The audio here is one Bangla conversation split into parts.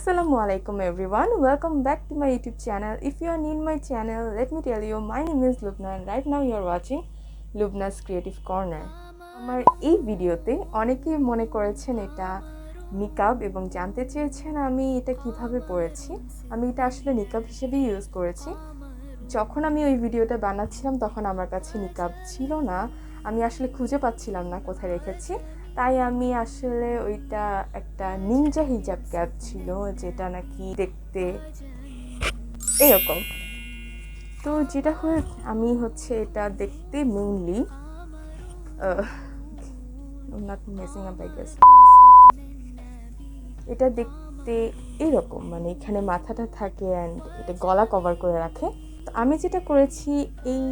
Assalamualaikum everyone, welcome back to my YouTube channel. If you are new in my channel, let me tell you, my name is Lubna and right now you are watching Lubna's Creative Corner. আমার এই ভিডিওতে অনেকেই মনে করেছেন এটা নিকাব এবং জানতে চেয়েছেন আমি এটা কিভাবে পরেছি। আমি এটা আসলে নিকাব হিসেবে ইউজ করেছি। যখন আমি ওই ভিডিওটা বানাচ্ছিলাম তখন আমার কাছে নিকাব ছিল না, আমি আসলে খুঁজে পাচ্ছিলাম না কোথায় রেখেছি। তাই আমি আসলে ওইটা একটা নিনজা হিজাব ক্যাপ ছিল, যেটা নাকি দেখতে এরকম। তো যেটা হয়ে আমি হচ্ছে এটা দেখতে মেইনলি এটা দেখতে এরকম, মানে এখানে মাথাটা থাকে অ্যান্ড এটা গলা কভার করে রাখে। তো আমি যেটা করেছি এই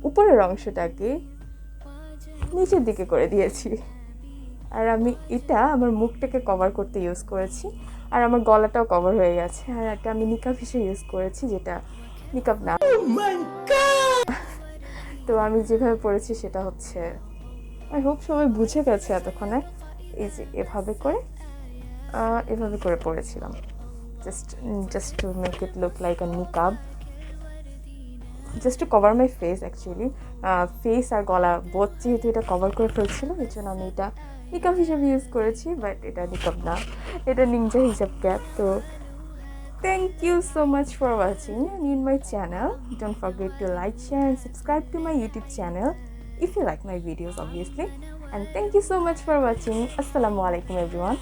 উপরের অংশটাকে নিচের দিকে করে দিয়েছি, আর আমি এটা আমার মুখটাকে কভার করতে ইউজ করেছি, আর আমার গলাটাও কভার হয়ে গেছে। আর এটা আমি নিকাব হিসেবে ইউজ করেছি, যেটা নিকাব না। তো আমি যেভাবে পরেছি সেটা হচ্ছে, আই হোপ সবাই বুঝে গেছে এতক্ষণে। এই যে এভাবে করে পরেছিলাম, just to make it look like a niqab, just to cover my face. Actually face আর গলা বোথ যেহেতু এটা কভার করে ফেলছিল, এই জন্য আমি এটা নিকাব হিসাবে ইউজ করেছি, বাট এটা নিকাব না, এটা নিনজা হিজাব ক্যাপ। তো thank you so much for watching in my channel. Don't forget to like, share and subscribe to my YouTube channel if you like my videos, obviously. And thank you so much for watching. Assalamualaikum everyone.